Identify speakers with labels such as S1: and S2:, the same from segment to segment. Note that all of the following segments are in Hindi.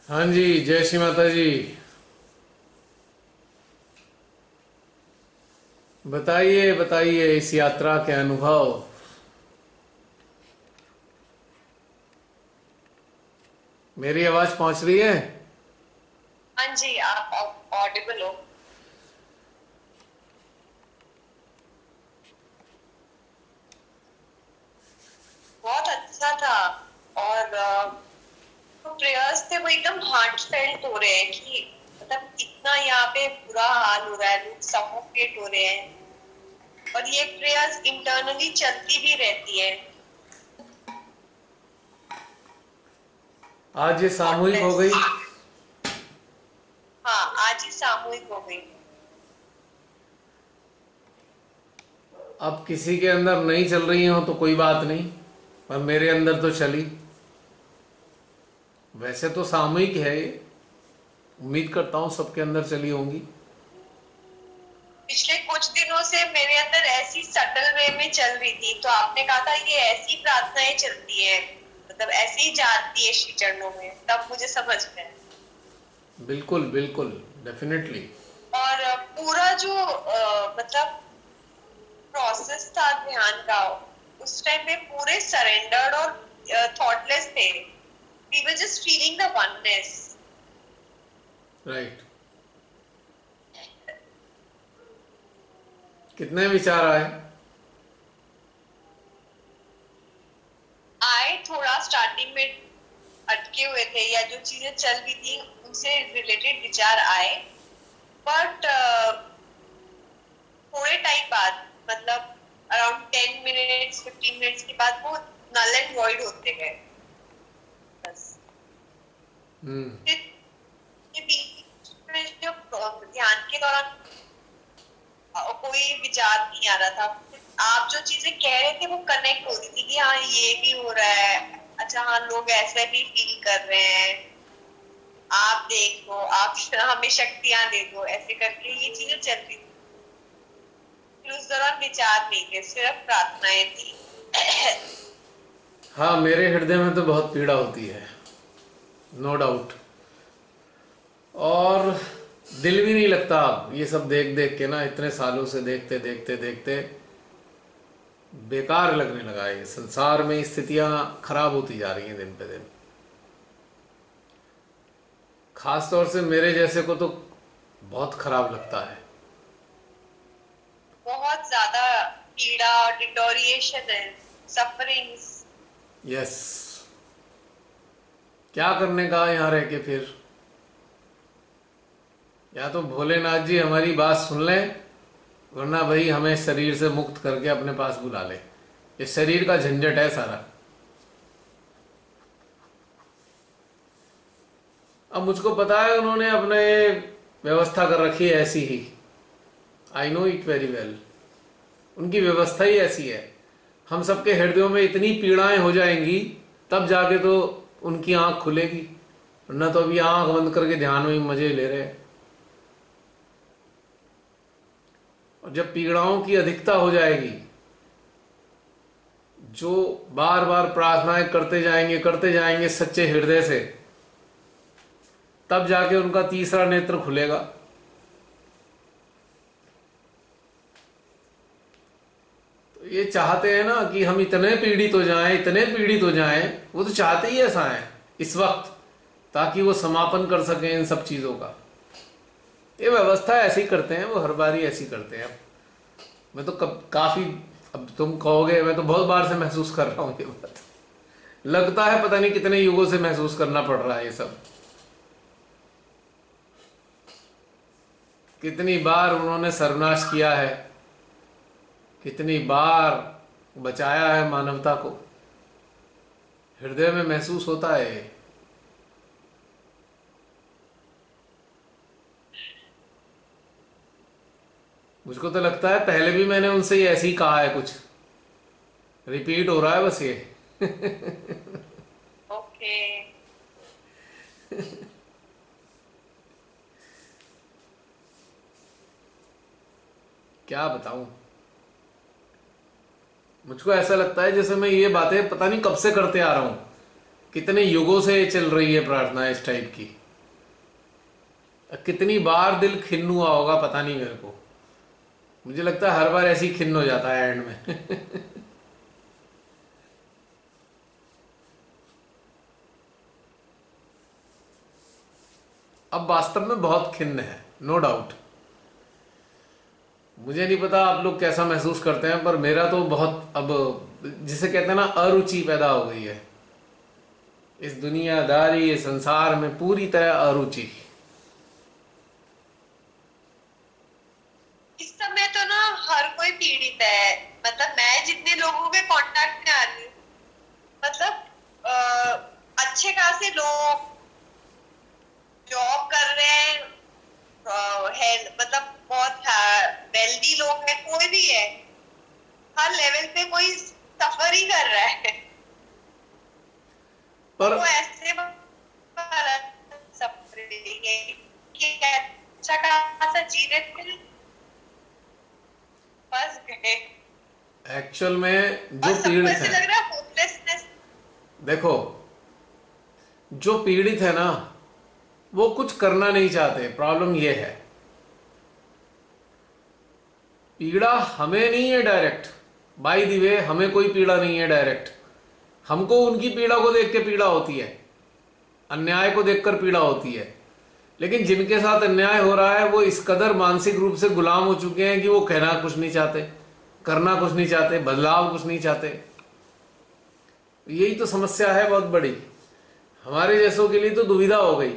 S1: हाँ जी, जय श्री माता जी। बताइए बताइए इस यात्रा के अनुभव। मेरी आवाज पहुंच रही है?
S2: हाँ जी, आप ऑडिबल हो। बहुत अच्छा था। और जो प्रेयर्स थे वो एकदम हार्ट फेल्ट हो रहे हैं कि मतलब इतना यहाँ पे बुरा हाल हो रहा है, लोग सफोकेट हो रहे हैं। और ये प्रेयर्स इंटरनली चलती भी रहती है।
S1: आज ये
S2: गॉड
S1: सामूहिक हो
S2: ब्लेस।
S1: गई।
S2: हाँ, आज ही सामूहिक हो गई।
S1: अब किसी के अंदर नहीं चल रही हो तो कोई बात नहीं, पर मेरे अंदर तो चली। वैसे तो सामूहिक है ये, उम्मीद करता हूँ सबके अंदर चली होंगी।
S2: पिछले कुछ दिनों से मेरे अंदर ऐसी सटल वे में चल रही थी, तो आपने कहा था ये ऐसी प्रार्थनाएं चलती है, मतलब ऐसे ही जाती है श्री चरणों में, तब मुझे समझ में आया।
S1: बिल्कुल बिल्कुल, डेफिनेटली।
S2: और पूरा जो मतलब प्रोसेस था ध्यान का, उस टाइम पे पूरे सरेंडर्ड और थॉटलेस थे। We were just feeling the oneness.
S1: Right. कितने विचार आए?
S2: आए थोड़ा स्टार्टिंग में, अटके हुए थे या जो चीजें चल रही थी उनसे रिलेटेड विचार आए। बट थोड़े टाइम बाद, मतलब अराउंड 10 मिनट्स 15 मिनट्स के बाद वो नल एंड वॉइड होते गए। बस।
S1: हम्म।
S2: फिर के बीच में जो ध्यान के दौरान कोई विचार नहीं आ रहा था। आप जो चीजें कह रहे थे वो कनेक्ट हो रही थी कि हाँ ये भी हो रहा है। अच्छा, हाँ लोग ऐसे भी फील कर रहे हैं। आप देख लो, आप हमें शक्तियां दे दो, ऐसे करके ये चीजें चल रही थी। फिर उस दौरान विचार नहीं थे, सिर्फ प्रार्थनाएं थी।
S1: हाँ, मेरे हृदय में तो बहुत पीड़ा होती है, नो डाउट। और दिल भी नहीं लगता अब ये सब देख देख के ना, इतने सालों से देखते देखते देखते बेकार लगने लगा है। संसार में स्थितियां खराब होती जा रही हैं दिन पे दिन। खास तौर से मेरे जैसे को तो बहुत खराब लगता है।
S2: बहुत ज्यादा पीड़ा और डिटोरिएशन है, सफरिंग्स।
S1: यस। क्या करने का यहाँ रह के फिर? या तो भोलेनाथ जी हमारी बात सुन लें, वरना भाई हमें शरीर से मुक्त करके अपने पास बुला ले। ये शरीर का झंझट है सारा। अब मुझको पता है उन्होंने अपने व्यवस्था कर रखी है ऐसी ही। I know it very well. उनकी व्यवस्था ही ऐसी है। हम सबके हृदयों में इतनी पीड़ाएं हो जाएंगी, तब जाके तो उनकी आंख खुलेगी, वरना तो अभी आंख बंद करके ध्यान में ही मजे ले रहे हैं। और जब पीड़ाओं की अधिकता हो जाएगी, जो बार बार प्रार्थनाएं करते जाएंगे सच्चे हृदय से, तब जाके उनका तीसरा नेत्र खुलेगा। तो ये चाहते हैं ना कि हम इतने पीड़ित हो जाएं, इतने पीड़ित हो जाएं। वो तो चाहते ही ऐसा है इस वक्त, ताकि वो समापन कर सकें इन सब चीजों का। ये व्यवस्था ऐसी ही करते हैं वो, हर बार ही ऐसी करते हैं। मैं तो काफी, अब तुम कहोगे, मैं तो बहुत बार से महसूस कर रहा हूँ ये बात। लगता है पता नहीं कितने युगों से महसूस करना पड़ रहा है ये सब। कितनी बार उन्होंने सर्वनाश किया है, कितनी बार बचाया है मानवता को। हृदय में महसूस होता है ये। मुझको तो लगता है पहले भी मैंने उनसे ये ऐसे ही कहा है, कुछ रिपीट हो रहा है बस ये।
S2: ओके।
S1: क्या बताऊं। मुझको ऐसा लगता है जैसे मैं ये बातें पता नहीं कब से करते आ रहा हूं, कितने युगों से चल रही है प्रार्थना इस टाइप की। कितनी बार दिल खिन्न हुआ होगा पता नहीं मेरे को। मुझे लगता है हर बार ऐसे ही खिन्न हो जाता है एंड में। अब वास्तव में बहुत खिन्न है, नो डाउट। मुझे नहीं पता आप लोग कैसा महसूस करते हैं, पर मेरा तो बहुत, अब जिसे कहते हैं ना, अरुचि पैदा हो गई है इस दुनियादारी, इस संसार में पूरी तरह अरुचि।
S2: इस समय तो ना हर कोई पीड़ित है। मतलब मैं जितने लोगों के कांटेक्ट में आ रही हूँ, मतलब अच्छे खासे लोग जॉब कर रहे हैं, मतलब बहुत वेल्दी लोग हैं, कोई भी है, हर लेवल पे कोई सफर ही कर रहा है।
S1: पर
S2: वो ऐसे सफरिंग है कि अच्छा खासा जीने थे, फंस गए।
S1: एक्चुअल में जो
S2: और सबको
S1: पीड़ित
S2: ऐसे
S1: है,
S2: लग रहा है होपलेसनेस।
S1: देखो, जो पीड़ित है ना, वो कुछ करना नहीं चाहते। प्रॉब्लम ये है, पीड़ा हमें नहीं है डायरेक्ट। बाय द वे, हमें कोई पीड़ा नहीं है डायरेक्ट। हमको उनकी पीड़ा को देख के पीड़ा होती है, अन्याय को देखकर पीड़ा होती है। लेकिन जिनके साथ अन्याय हो रहा है, वो इस कदर मानसिक रूप से गुलाम हो चुके हैं कि वो कहना कुछ नहीं चाहते, करना कुछ नहीं चाहते, बदलाव कुछ नहीं चाहते। यही तो समस्या है बहुत बड़ी। हमारे जैसों के लिए तो दुविधा हो गई।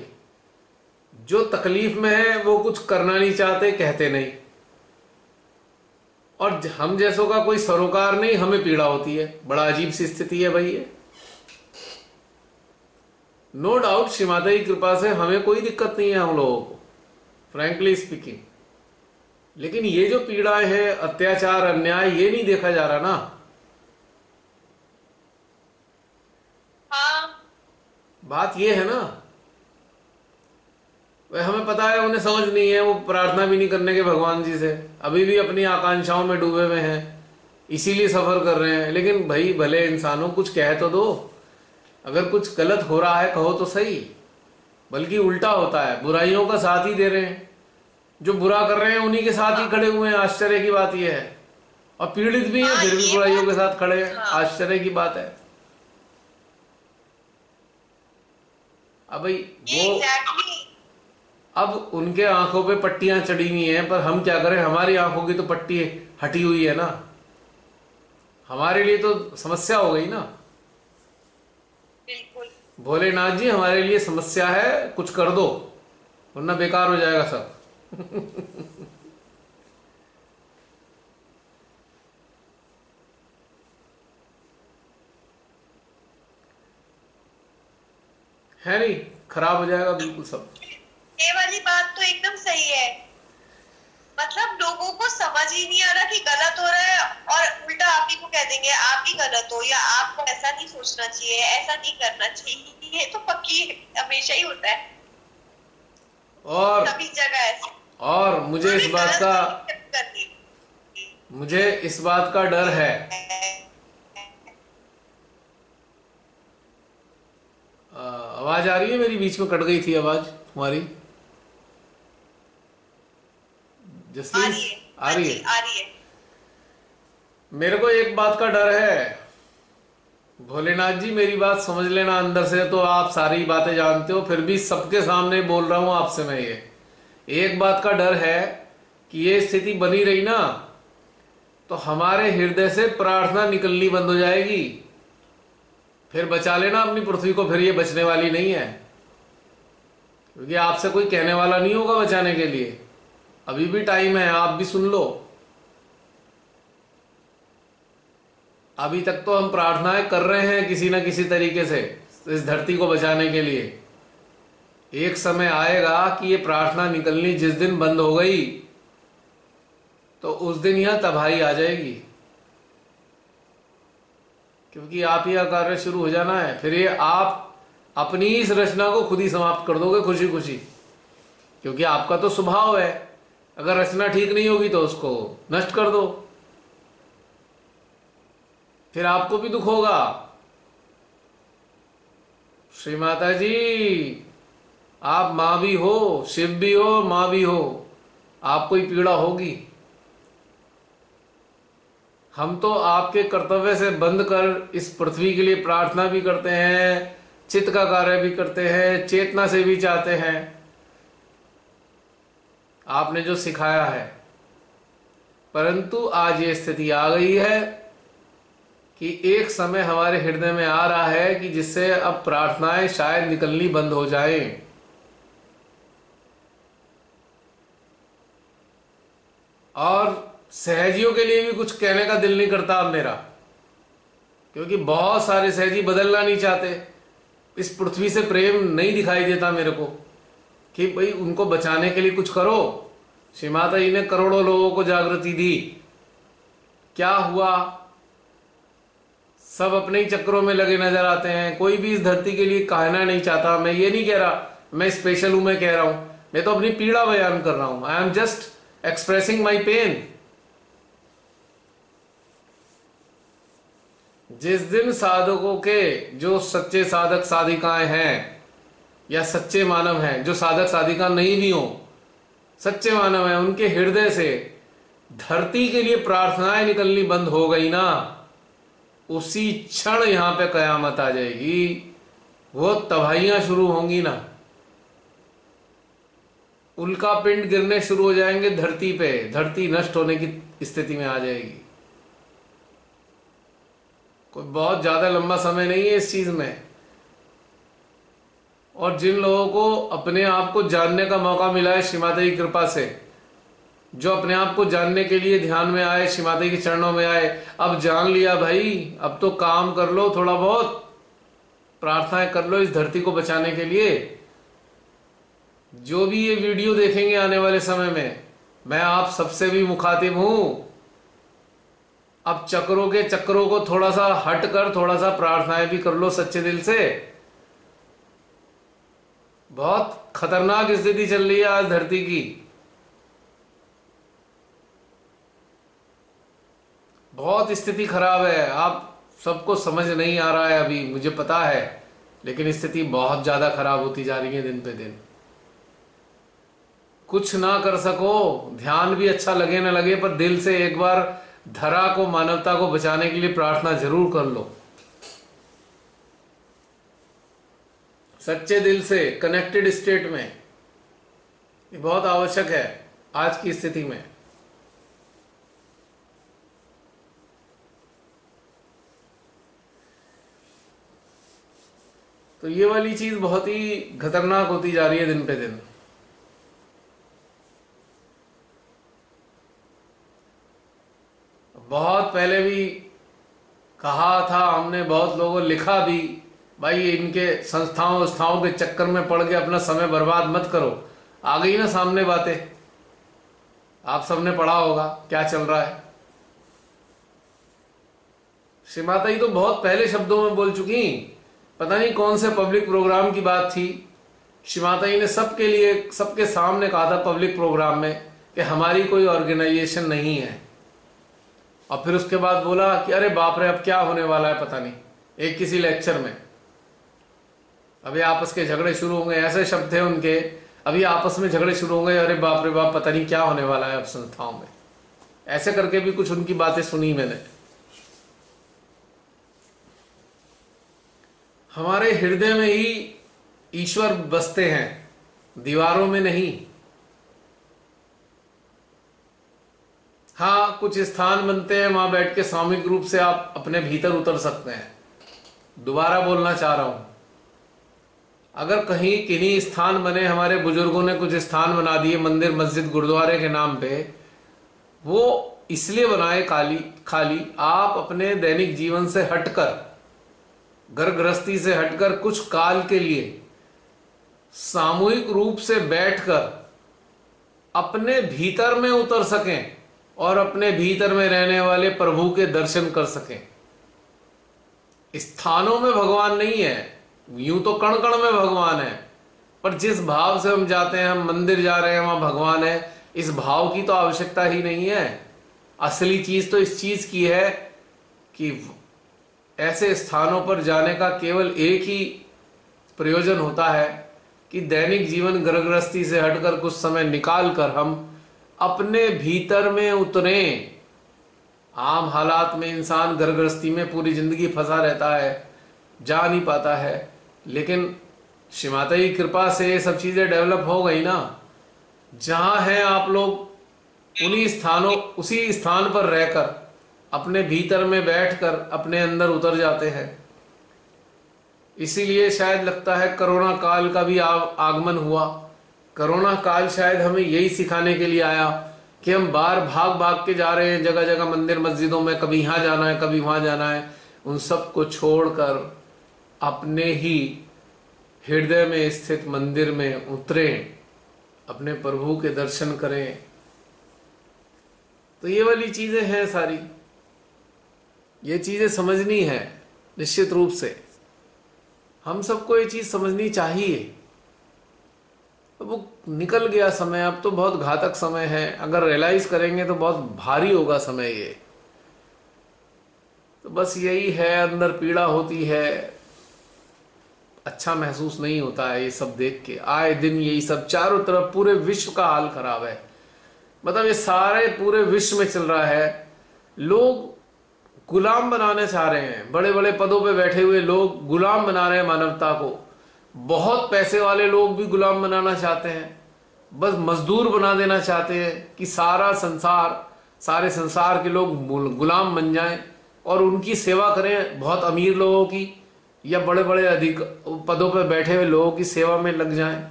S1: जो तकलीफ में है वो कुछ करना नहीं चाहते, कहते नहीं, और हम जैसों का कोई सरोकार नहीं, हमें पीड़ा होती है। बड़ा अजीब सी स्थिति है भाई ये। नो डाउट श्री माता की कृपा से हमें कोई दिक्कत नहीं है हम लोगों को, फ्रैंकली स्पीकिंग। लेकिन ये जो पीड़ाएं है, अत्याचार, अन्याय, ये नहीं देखा जा रहा ना।
S2: हाँ,
S1: बात ये है ना, वह हमें पता है उन्हें समझ नहीं है, वो प्रार्थना भी नहीं करने के भगवान जी से, अभी भी अपनी आकांक्षाओं में डूबे हुए हैं, इसीलिए सफर कर रहे हैं। लेकिन भाई भले इंसानों, कुछ कह तो दो। अगर कुछ गलत हो रहा है कहो तो सही। बल्कि उल्टा होता है, बुराइयों का साथ ही दे रहे हैं। जो बुरा कर रहे हैं उन्हीं के साथ ही खड़े हुए हैं। आश्चर्य की बात यह है। और पीड़ित भी हैं,
S2: हाँ,
S1: फिर भी
S2: ये
S1: बुराइयों
S2: बात,
S1: के साथ खड़े हैं।
S2: हाँ,
S1: आश्चर्य की बात है। अब भाई
S2: ये
S1: वो,
S2: एग्जैक्टली।
S1: अब उनके आंखों पे पट्टियां चढ़ी हुई हैं, पर हम क्या करें, हमारी आंखों की तो पट्टी हटी हुई है ना। हमारे लिए तो समस्या हो गई ना।
S2: बिल्कुल।
S1: भोलेनाथ जी, हमारे लिए समस्या है, कुछ कर दो, वरना बेकार हो जाएगा सब। है नहीं, खराब हो जाएगा बिल्कुल सब।
S2: ये वाली बात तो एकदम सही है। मतलब लोगों को समझ ही नहीं आ रहा कि गलत हो रहा है, और उल्टा आप ही को कह देंगे आप ही गलत हो, या आपको ऐसा नहीं सोचना चाहिए, ऐसा नहीं करना चाहिए। ये तो पक्की हमेशा ही होता है,
S1: और
S2: सभी जगह ऐसे।
S1: और मुझे इस
S2: उन्होंने
S1: बात
S2: गलत
S1: का,
S2: कर दी।
S1: मुझे इस बात का डर है। आवाज आ रही है मेरी? बीच में कट गई थी आवाज तुम्हारी।
S2: आ
S1: जसलीन,
S2: रही है,
S1: आ
S2: हाँ
S1: रही
S2: जी,
S1: है?
S2: आ रही है।
S1: मेरे को एक बात का डर है। भोलेनाथ जी, मेरी बात समझ लेना अंदर से। तो आप सारी बातें जानते हो, फिर भी सबके सामने बोल रहा हूं आपसे मैं। ये एक बात का डर है कि ये स्थिति बनी रही ना, तो हमारे हृदय से प्रार्थना निकलनी बंद हो जाएगी। फिर बचा लेना अपनी पृथ्वी को, फिर ये बचने वाली नहीं है। क्योंकि आपसे कोई कहने वाला नहीं होगा बचाने के लिए। अभी भी टाइम है, आप भी सुन लो। अभी तक तो हम प्रार्थनाएं कर रहे हैं किसी ना किसी तरीके से इस धरती को बचाने के लिए। एक समय आएगा कि ये प्रार्थना निकलनी जिस दिन बंद हो गई, तो उस दिन यहां तबाही आ जाएगी। क्योंकि आप ही का कार्य शुरू हो जाना है। फिर ये आप अपनी इस रचना को खुद ही समाप्त कर दोगे खुशी खुशी। क्योंकि आपका तो स्वभाव है, अगर रचना ठीक नहीं होगी तो उसको नष्ट कर दो। फिर आपको भी दुख होगा। श्री माता जी, आप माँ भी हो, शिव भी हो, माँ भी हो, आपको ही पीड़ा होगी। हम तो आपके कर्तव्य से बंध कर इस पृथ्वी के लिए प्रार्थना भी करते हैं, चित्त का कार्य भी करते हैं, चेतना से भी चाहते हैं आपने जो सिखाया है। परंतु आज ये स्थिति आ गई है कि एक समय हमारे हृदय में आ रहा है कि जिससे अब प्रार्थनाएं शायद निकलनी बंद हो जाएं। और सहजियों के लिए भी कुछ कहने का दिल नहीं करता अब मेरा, क्योंकि बहुत सारे सहजी बदलना नहीं चाहते। इस पृथ्वी से प्रेम नहीं दिखाई देता मेरे को कि भाई उनको बचाने के लिए कुछ करो। श्री माता जी ने करोड़ों लोगों को जागृति दी, क्या हुआ? सब अपने ही चक्रों में लगे नजर आते हैं। कोई भी इस धरती के लिए कहना नहीं चाहता। मैं ये नहीं कह रहा मैं स्पेशल हूं, मैं कह रहा हूं, मैं तो अपनी पीड़ा बयान कर रहा हूं। I am just expressing my pain. जिस दिन साधकों के, जो सच्चे साधक साधिकाएं हैं या सच्चे मानव हैं, जो साधक साधिका नहीं भी हो, सच्चे मानव हैं, उनके हृदय से धरती के लिए प्रार्थनाएं निकलनी बंद हो गई ना, उसी क्षण यहां पे कयामत आ जाएगी। वो तबाहियां शुरू होंगी ना, उल्का पिंड गिरने शुरू हो जाएंगे धरती पे, धरती नष्ट होने की स्थिति में आ जाएगी। कोई बहुत ज्यादा लंबा समय नहीं है इस चीज में। और जिन लोगों को अपने आप को जानने का मौका मिला है श्री माता की कृपा से, जो अपने आप को जानने के लिए ध्यान में आए, श्री माता के चरणों में आए, अब जान लिया भाई, अब तो काम कर लो, थोड़ा बहुत प्रार्थनाएं कर लो इस धरती को बचाने के लिए। जो भी ये वीडियो देखेंगे आने वाले समय में, मैं आप सबसे भी मुखातिब हूं। अब चक्रों को थोड़ा सा हट कर थोड़ा सा प्रार्थनाएं भी कर लो सच्चे दिल से। बहुत खतरनाक स्थिति चल रही है आज धरती की। बहुत स्थिति खराब है। आप सबको समझ नहीं आ रहा है अभी, मुझे पता है, लेकिन स्थिति बहुत ज्यादा खराब होती जा रही है दिन पे दिन। कुछ ना कर सको, ध्यान भी अच्छा लगे ना लगे, पर दिल से एक बार धरा को, मानवता को बचाने के लिए प्रार्थना जरूर कर लो, सच्चे दिल से, कनेक्टेड स्टेट में। ये बहुत आवश्यक है आज की स्थिति में। तो ये वाली चीज बहुत ही खतरनाक होती जा रही है दिन पे दिन। बहुत पहले भी कहा था हमने, बहुत लोगों लिखा भी, भाई इनके संस्थाओं के चक्कर में पड़ के अपना समय बर्बाद मत करो। आ गई ना सामने बातें, आप सबने पढ़ा होगा क्या चल रहा है। श्री माता जी तो बहुत पहले शब्दों में बोल चुकी, पता नहीं कौन से पब्लिक प्रोग्राम की बात थी। श्री माता जी ने सबके लिए, सबके सामने कहा था पब्लिक प्रोग्राम में कि हमारी कोई ऑर्गेनाइजेशन नहीं है। और फिर उसके बाद बोला कि अरे बाप रे अब क्या होने वाला है पता नहीं, एक किसी लेक्चर में अभी आपस के झगड़े शुरू होंगे, ऐसे शब्द थे उनके, अभी आपस में झगड़े शुरू होंगे, अरे बाप रे बाप पता नहीं क्या होने वाला है अब संस्थाओं में। ऐसे करके भी कुछ उनकी बातें सुनी मैंने। हमारे हृदय में ही ईश्वर बसते हैं, दीवारों में नहीं। हाँ, कुछ स्थान बनते हैं, वहां बैठ के सामूहिक रूप से आप अपने भीतर उतर सकते हैं। दोबारा बोलना चाह रहा हूं, अगर कहीं किन्हीं स्थान बने, हमारे बुजुर्गों ने कुछ स्थान बना दिए मंदिर मस्जिद गुरुद्वारे के नाम पे, वो इसलिए बनाए खाली आप अपने दैनिक जीवन से हटकर, घर गृहस्थी से हटकर कुछ काल के लिए सामूहिक रूप से बैठकर अपने भीतर में उतर सकें और अपने भीतर में रहने वाले प्रभु के दर्शन कर सकें। स्थानों में भगवान नहीं है, यूं तो कण कण में भगवान है, पर जिस भाव से हम जाते हैं, हम मंदिर जा रहे हैं वहां भगवान है, इस भाव की तो आवश्यकता ही नहीं है। असली चीज तो इस चीज की है कि ऐसे स्थानों पर जाने का केवल एक ही प्रयोजन होता है कि दैनिक जीवन गृहस्थी से हटकर कुछ समय निकाल कर हम अपने भीतर में उतरें। आम हालात में इंसान गृहस्थी में पूरी जिंदगी फंसा रहता है, जा नहीं पाता है, लेकिन श्री माता की कृपा से ये सब चीजें डेवलप हो गई ना। जहां हैं आप लोग उसी स्थान पर रहकर अपने भीतर में बैठकर अपने अंदर उतर जाते हैं। इसीलिए शायद लगता है कोरोना काल का भी आगमन हुआ। कोरोना काल शायद हमें यही सिखाने के लिए आया कि हम बाहर भाग भाग के जा रहे हैं जगह जगह मंदिर मस्जिदों में, कभी यहाँ जाना है कभी वहां जाना है। उन सब को छोड़कर अपने ही हृदय में स्थित मंदिर में उतरें, अपने प्रभु के दर्शन करें। तो ये वाली चीजें हैं सारी, ये चीजें समझनी है निश्चित रूप से। हम सबको ये चीज समझनी चाहिए। अब वो निकल गया समय, अब तो बहुत घातक समय है। अगर रियलाइज करेंगे तो बहुत भारी होगा समय ये। तो बस यही है, अंदर पीड़ा होती है, अच्छा महसूस नहीं होता है ये सब देख के। आए दिन यही सब चारों तरफ पूरे विश्व का हाल खराब है। मतलब ये सारे पूरे विश्व में चल रहा है। लोग गुलाम बनाने चाह रहे हैं, बड़े बड़े पदों पे बैठे हुए लोग गुलाम बना रहे हैं मानवता को। बहुत पैसे वाले लोग भी गुलाम बनाना चाहते हैं, बस मजदूर बना देना चाहते हैं कि सारे संसार के लोग गुलाम बन जाएं और उनकी सेवा करें। बहुत अमीर लोगों की या बड़े बड़े अधिक पदों पर बैठे हुए लोगों की सेवा में लग जाएं।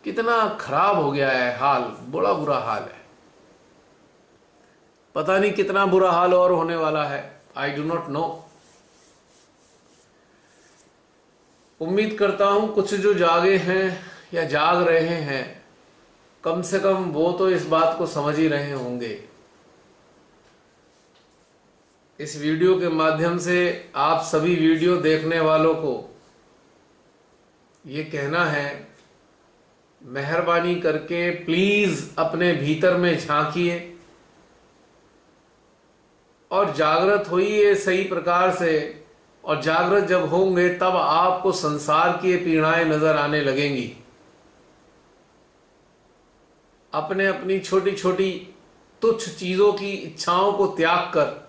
S1: कितना खराब हो गया है हाल, बड़ा बुरा हाल है। पता नहीं कितना बुरा हाल और होने वाला है, आई डू नॉट नो। उम्मीद करता हूं कुछ जो जागे हैं या जाग रहे हैं, कम से कम वो तो इस बात को समझ ही रहे होंगे। इस वीडियो के माध्यम से आप सभी वीडियो देखने वालों को ये कहना है, मेहरबानी करके प्लीज अपने भीतर में झांकिए और जागृत होइए सही प्रकार से। और जागृत जब होंगे तब आपको संसार की पीड़ाएं नजर आने लगेंगी। अपने अपनी छोटी छोटी तुच्छ चीजों की इच्छाओं को त्याग कर,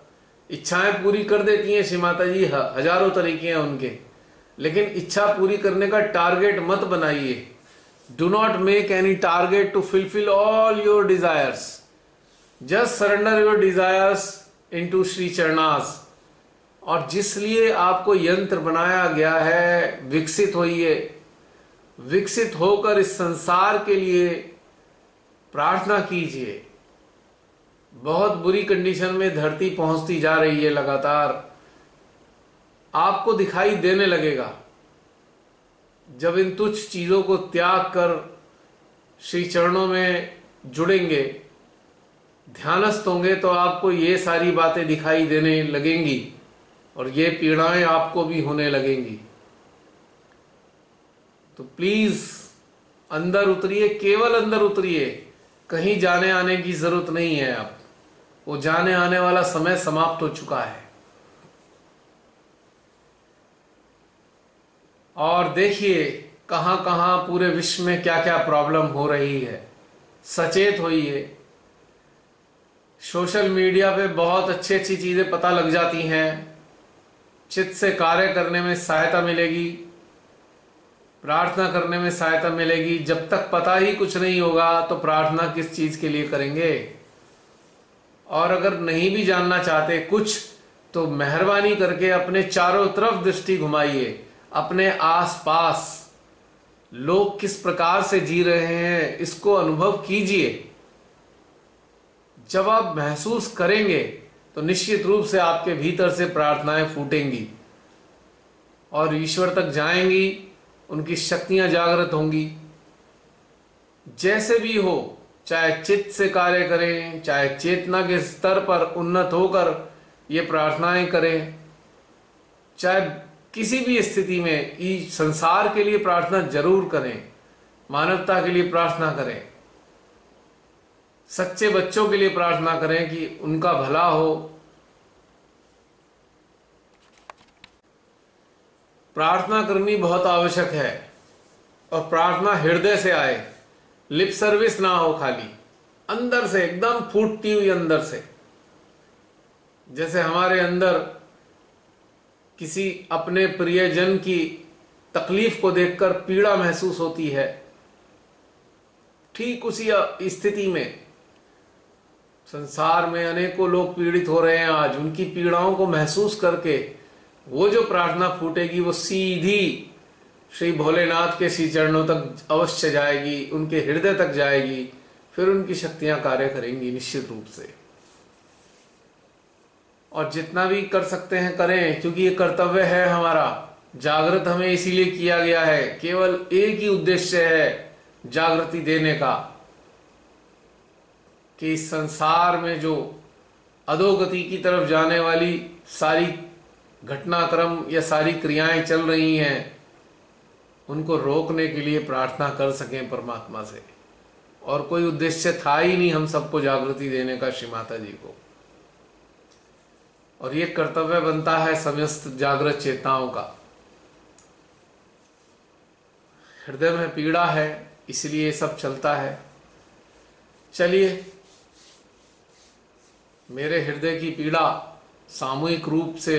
S1: इच्छाएं पूरी कर देती हैं श्री माता जी, हजारों तरीके हैं उनके, लेकिन इच्छा पूरी करने का टारगेट मत बनाइए। Do not make any target to fulfil all your desires, just surrender your desires into Shri चरणास। और जिसलिए आपको यंत्र बनाया गया है, विकसित होइए, विकसित होकर इस संसार के लिए प्रार्थना कीजिए। बहुत बुरी कंडीशन में धरती पहुंचती जा रही है लगातार, आपको दिखाई देने लगेगा। जब इन तुच्छ चीजों को त्याग कर श्री चरणों में जुड़ेंगे, ध्यानस्थ होंगे, तो आपको ये सारी बातें दिखाई देने लगेंगी और ये पीड़ाएं आपको भी होने लगेंगी। तो प्लीज अंदर उतरिए, केवल अंदर उतरिए, कहीं जाने आने की जरूरत नहीं है। अब वो जाने आने वाला समय समाप्त हो चुका है। और देखिए कहां कहां पूरे विश्व में क्या क्या प्रॉब्लम हो रही है। सचेत होइए। सोशल मीडिया पे बहुत अच्छी अच्छी चीजें पता लग जाती हैं, चित्त से कार्य करने में सहायता मिलेगी, प्रार्थना करने में सहायता मिलेगी। जब तक पता ही कुछ नहीं होगा तो प्रार्थना किस चीज के लिए करेंगे। और अगर नहीं भी जानना चाहते कुछ, तो मेहरबानी करके अपने चारों तरफ दृष्टि घुमाइए, अपने आसपास लोग किस प्रकार से जी रहे हैं इसको अनुभव कीजिए। जब आप महसूस करेंगे तो निश्चित रूप से आपके भीतर से प्रार्थनाएं फूटेंगी और ईश्वर तक जाएंगी, उनकी शक्तियां जागृत होंगी। जैसे भी हो, चाहे चित्त से कार्य करें, चाहे चेतना के स्तर पर उन्नत होकर ये प्रार्थनाएं करें, चाहे किसी भी स्थिति में संसार के लिए प्रार्थना जरूर करें, मानवता के लिए प्रार्थना करें, सच्चे बच्चों के लिए प्रार्थना करें कि उनका भला हो। प्रार्थना करनी बहुत आवश्यक है, और प्रार्थना हृदय से आए, लिप सर्विस ना हो, खाली अंदर से एकदम फूटती हुई अंदर से। जैसे हमारे अंदर किसी अपने प्रियजन की तकलीफ को देखकर पीड़ा महसूस होती है, ठीक उसी स्थिति में संसार में अनेकों लोग पीड़ित हो रहे हैं आज। उनकी पीड़ाओं को महसूस करके वो जो प्रार्थना फूटेगी वो सीधी श्री भोलेनाथ के श्री चरणों तक अवश्य जाएगी, उनके हृदय तक जाएगी, फिर उनकी शक्तियां कार्य करेंगी निश्चित रूप से। और जितना भी कर सकते हैं करें, क्योंकि ये कर्तव्य है हमारा। जागृत हमें इसीलिए किया गया है, केवल एक ही उद्देश्य है जागृति देने का, कि इस संसार में जो अधोगति की तरफ जाने वाली सारी घटनाक्रम या सारी क्रियाएं चल रही हैं, उनको रोकने के लिए प्रार्थना कर सकें परमात्मा से। और कोई उद्देश्य था ही नहीं हम सबको जागृति देने का, श्री माता जी को। और ये कर्तव्य बनता है समस्त जागृत चेतनाओं का। हृदय में पीड़ा है, इसलिए सब चलता है। चलिए, मेरे हृदय की पीड़ा सामूहिक रूप से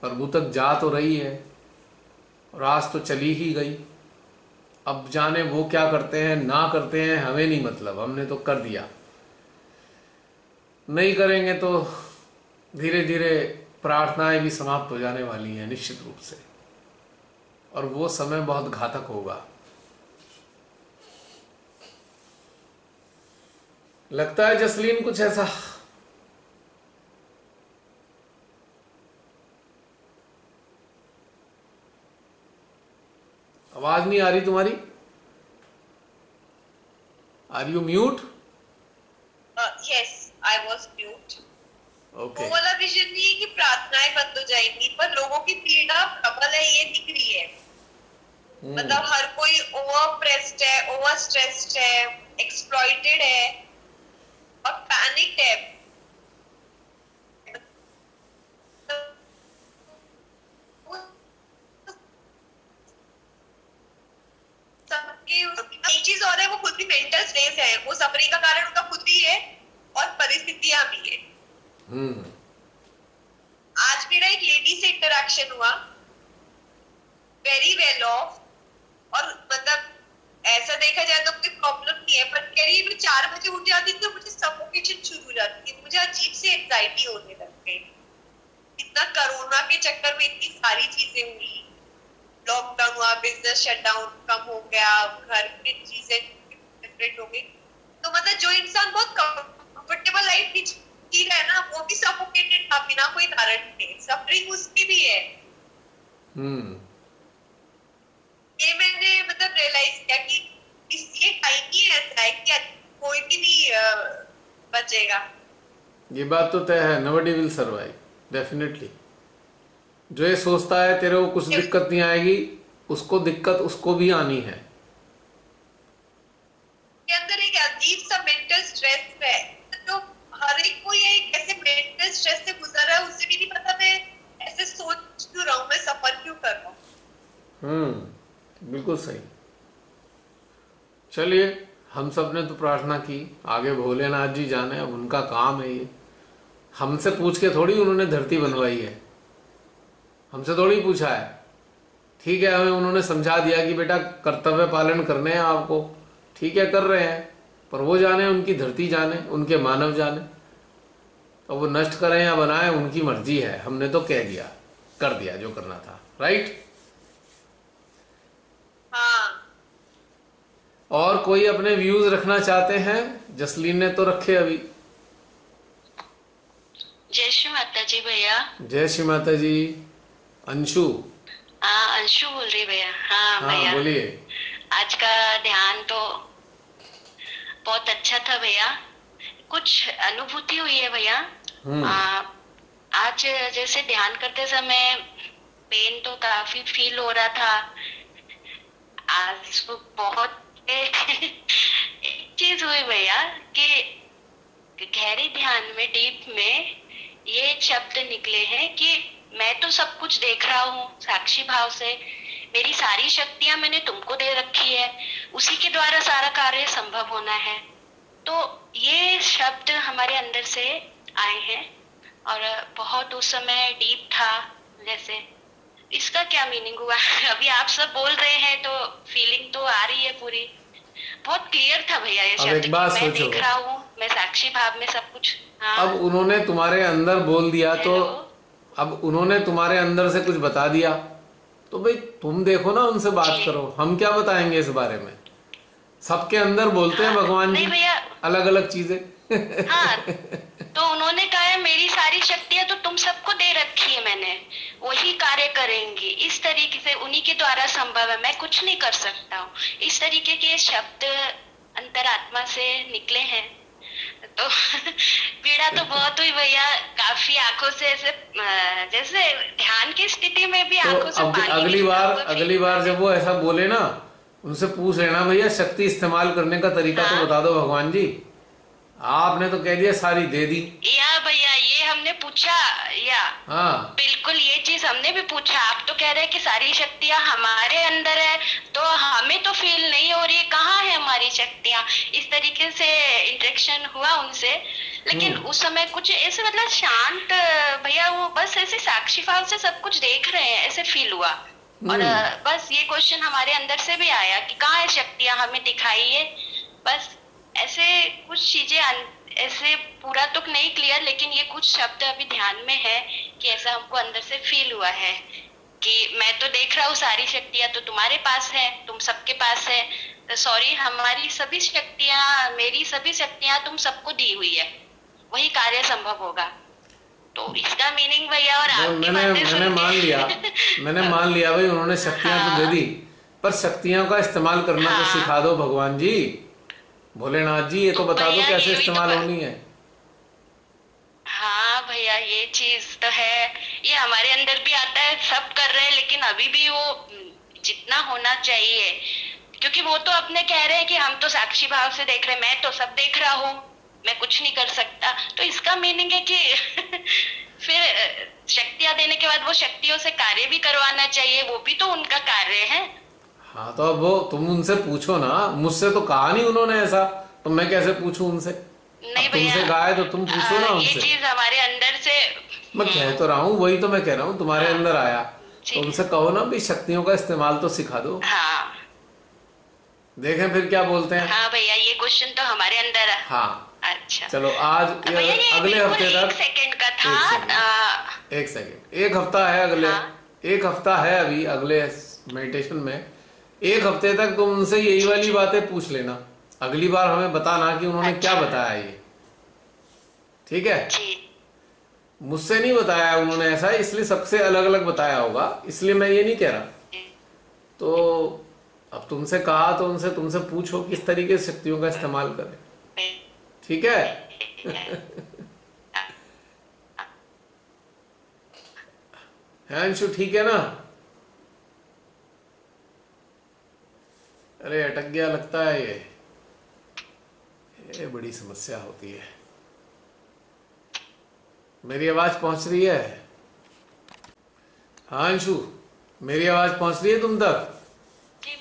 S1: प्रभु तक जा तो रही है, और आज तो चली ही गई। अब जाने वो क्या करते हैं ना करते हैं, हमें नहीं मतलब, हमने तो कर दिया। नहीं करेंगे तो धीरे धीरे प्रार्थनाएं भी समाप्त हो जाने वाली हैं निश्चित रूप से, और वो समय बहुत घातक होगा। लगता है जसलीन कुछ ऐसा? आवाज नहीं आ रही तुम्हारी? Are you mute?
S2: Yes, I was mute.
S1: Okay.
S2: वो वाला विजन नहीं है कि प्रार्थनाएं बंद हो जाएंगी, पर लोगों की पीड़ा प्रबल है, ये दिख रही है। मतलब हर कोई ओवर प्रेस्ड है, ओवर स्ट्रेस्ड है, एक्सप्लॉइटेड है और पैनिक्ड है। एक चीज और है, वो खुद भी मेंटल स्ट्रेस है, वो सफरिंग का कारण उनका खुद भी है और परिस्थितियां भी है। आज मेरा एक लेडी से इंटरेक्शन हुआ, वेरी वेल ऑफ, और मतलब ऐसा देखा जाए तो कोई प्रॉब्लम नहीं है, पर कह रही मैं 4 बजे उठ जाती थी तो मुझे सफोकेशन शुरू हो जाती थी, मुझे अजीब से एंजाइटी होने लग गई। इतना कोरोना के चक्कर में इतनी सारी चीजें हुई, लॉकडाउन हुआ, बिजनेस शटडाउन कम हो गया, घर की चीजें डिफरेंट हो गई, तो मतलब जो इंसान बहुत कंफर्टेबल लाइफ जी रहा है ना, वो भी सफोकेटेड था बिना कोई कारण के। सफरिंग उसकी भी है। ये मैंने मतलब रियलाइज किया कि इसलिए टाइम ही ऐसा है कि कोई भी नहीं बचेगा।
S1: ये बात तो तय है, नोबडी विल सर्वाइव डेफिनेटली। जो ये सोचता है तेरे को कुछ दिक्कत नहीं आएगी, उसको दिक्कत उसको भी आनी है।
S2: के अंदर एक अजीब सा मेंटल स्ट्रेस है, तो हर एक को ये कैसे मेंटल स्ट्रेस से गुजर रहा है उसे भी नहीं पता। मैं ऐसे सोच क्यों रहा हूँ, मैं सफर क्यों कर रहा हूँ।
S1: बिल्कुल सही। चलिए, हम सब ने तो प्रार्थना की, आगे भोलेनाथ जी जाने, अब उनका काम है ये। हमसे पूछ के थोड़ी उन्होंने धरती बनवाई है, हमसे थोड़ी पूछा है। ठीक है, हमें उन्होंने समझा दिया कि बेटा कर्तव्य पालन करने हैं आपको, ठीक है कर रहे हैं, पर वो जाने, उनकी धरती जाने, उनके मानव जाने। तो वो नष्ट करें या बनाएं उनकी मर्जी है, हमने तो कह दिया, कर दिया जो करना था। राइट?
S2: हाँ।
S1: और कोई अपने व्यूज रखना चाहते हैं? जसलीन ने तो रखे अभी।
S3: जय श्री माता जी भैया।
S1: जय श्री माता जी। अंशु?
S3: हाँ, अंशु बोल रही भैया। हाँ भैया,
S1: बोलिए।
S3: आज का ध्यान तो बहुत अच्छा था भैया, कुछ अनुभूति हुई है भैया। आज जैसे ध्यान करते समय पेन तो काफी फील हो रहा था। आज बहुत एक चीज हुई भैया कि गहरे ध्यान में, डीप में ये शब्द निकले हैं कि मैं तो सब कुछ देख रहा हूँ साक्षी भाव से, मेरी सारी शक्तियां मैंने तुमको दे रखी है, उसी के द्वारा सारा कार्य संभव होना है। तो ये शब्द हमारे अंदर से आए हैं और बहुत उस समय डीप था। जैसे इसका क्या मीनिंग हुआ अभी आप सब बोल रहे हैं तो फीलिंग तो आ रही है पूरी। बहुत क्लियर था भैया ये
S1: अब
S3: शब्द
S1: एक बात
S3: कि मैं
S1: सोचो,
S3: देख रहा हूँ, मैं साक्षी भाव में सब कुछ। हाँ
S1: अब उन्होंने तुम्हारे अंदर बोल दिया तो,
S3: हेलो।
S1: अब उन्होंने तुम्हारे अंदर से कुछ बता दिया तो भाई तुम देखो ना, उनसे बात
S3: जी
S1: करो, हम क्या बताएंगे इस बारे में। सबके अंदर बोलते हैं
S3: हाँ
S1: भगवान
S3: नहीं
S1: जी
S3: भैया।
S1: अलग अलग चीजें।
S3: हाँ तो उन्होंने कहा है मेरी सारी शक्तियां तो तुम सबको दे रखी है मैंने, वही कार्य करेंगे इस तरीके से, उन्हीं के द्वारा संभव है, मैं कुछ नहीं कर सकता हूँ। इस तरीके के शब्द अंतरात्मा से निकले हैं। तो पीड़ा तो बहुत हुई भैया, काफी आंखों से ऐसे जैसे ध्यान की स्थिति में भी
S1: तो
S3: आंखों से
S1: अब
S3: पानी
S1: अगली
S3: गिरता
S1: बार,
S3: हुआ फील
S1: अगली बार
S3: हुआ
S1: जब
S3: है।
S1: वो ऐसा बोले ना, उनसे पूछ लेना भैया शक्ति इस्तेमाल करने का तरीका तो
S3: हाँ
S1: बता दो भगवान जी। आपने तो कह दिया सारी दे दी।
S3: या भैया ये हमने पूछा या
S1: हाँ
S3: बिल्कुल ये चीज हमने भी पूछा। आप तो कह रहे हैं कि सारी शक्तियां हमारे अंदर है, तो हमें तो फील नहीं हो रही है, कहाँ है हमारी शक्तियां। इस तरीके से इंटरेक्शन हुआ उनसे, लेकिन उस समय कुछ ऐसे मतलब शांत भैया, वो बस ऐसे साक्षी भाव से सब कुछ देख रहे हैं ऐसे फील हुआ। और बस ये क्वेश्चन हमारे अंदर से भी आया कि कहाँ है शक्तियां, हमें दिखाइए। बस ऐसे कुछ चीजें ऐसे पूरा तो नहीं क्लियर, लेकिन ये कुछ शब्द अभी ध्यान में है कि ऐसा हमको अंदर से फील हुआ है कि मैं तो देख रहा हूँ सारी शक्तियां तो तुम्हारे पास है, तुम सबके पास है, तो सॉरी हमारी सभी शक्तियां, मेरी सभी शक्तियां तुम सबको दी हुई है, वही कार्य संभव होगा। तो इसका मीनिंग भैया, और आपकी
S1: मैंने
S3: बातें
S1: मैंने
S3: सुन
S1: मान लिया,
S3: के
S1: मैंने मान लिया भाई उन्होंने शक्तियां तो दे
S3: हाँ
S1: दी, पर शक्तियों का इस्तेमाल करना तो
S3: हाँ
S1: सिखा दो भगवान जी। भोलेनाथ जी ये
S3: तो
S1: तो बता दो
S3: भैया
S1: कैसे
S3: ये भी तो
S1: इस्तेमाल होनी है।
S3: हाँ भैया ये चीज तो है, ये हमारे अंदर भी आता है, सब कर रहे हैं, लेकिन अभी भी वो जितना होना चाहिए, क्योंकि वो तो अपने कह रहे हैं कि हम तो साक्षी भाव से देख रहे हैं, मैं तो सब देख रहा हूँ, मैं कुछ नहीं कर सकता। तो इसका मीनिंग है कि फिर शक्तियां देने के बाद वो शक्तियों से कार्य भी करवाना चाहिए, वो भी तो उनका कार्य है।
S1: हाँ तो अब वो तुम उनसे पूछो ना, मुझसे तो कहा नहीं उन्होंने ऐसा, तो मैं कैसे पूछूं उनसे।
S3: नहीं
S1: अब
S3: भैया
S1: तुमसे कहा है तो तुम पूछो ना
S3: ये
S1: उनसे।
S3: चीज हमारे अंदर से
S1: मैं कह तो रहा हूँ, वही तो मैं कह रहा हूँ, तुम्हारे
S3: हाँ
S1: अंदर आया तो
S3: जी
S1: उनसे कहो ना भी शक्तियों का इस्तेमाल तो सिखा दो,
S3: हाँ
S1: देखें फिर क्या बोलते हैं।
S3: हाँ भैया ये क्वेश्चन तो हमारे अंदर है।
S1: हाँ
S3: अच्छा
S1: चलो आज
S3: भैया ये
S1: अगले
S3: बिल्कुल
S1: हफ्ते
S3: एक
S1: तक,
S3: सेकंड का
S1: एक
S3: था।
S1: सेकंड, एक सेकंड, एक हफ्ता है अगले,
S3: हाँ
S1: एक हफ्ता है अभी अगले मेडिटेशन में, एक हफ्ते तक तुम उनसे यही
S3: जी
S1: वाली
S3: जी
S1: बातें पूछ लेना। अगली बार हमें बताना कि उन्होंने क्या
S3: अच्छा
S1: बताया ये, ठीक है।
S3: जी
S1: मुझसे नहीं बताया उन्होंने ऐसा, इसलिए सबसे अलग अलग बताया होगा, इसलिए मैं ये नहीं कह रहा।
S3: जी
S1: तो अब तुमसे कहा तो उनसे, तुमसे पूछो किस तरीके से शक्तियों का इस्तेमाल करें, ठीक है। है अंशु, ठीक है ना। अरे अटक गया लगता है, ये बड़ी समस्या होती है। मेरी आवाज पहुंच रही है? हाँ अंशु, मेरी आवाज पहुंच रही है तुम तक?
S3: जी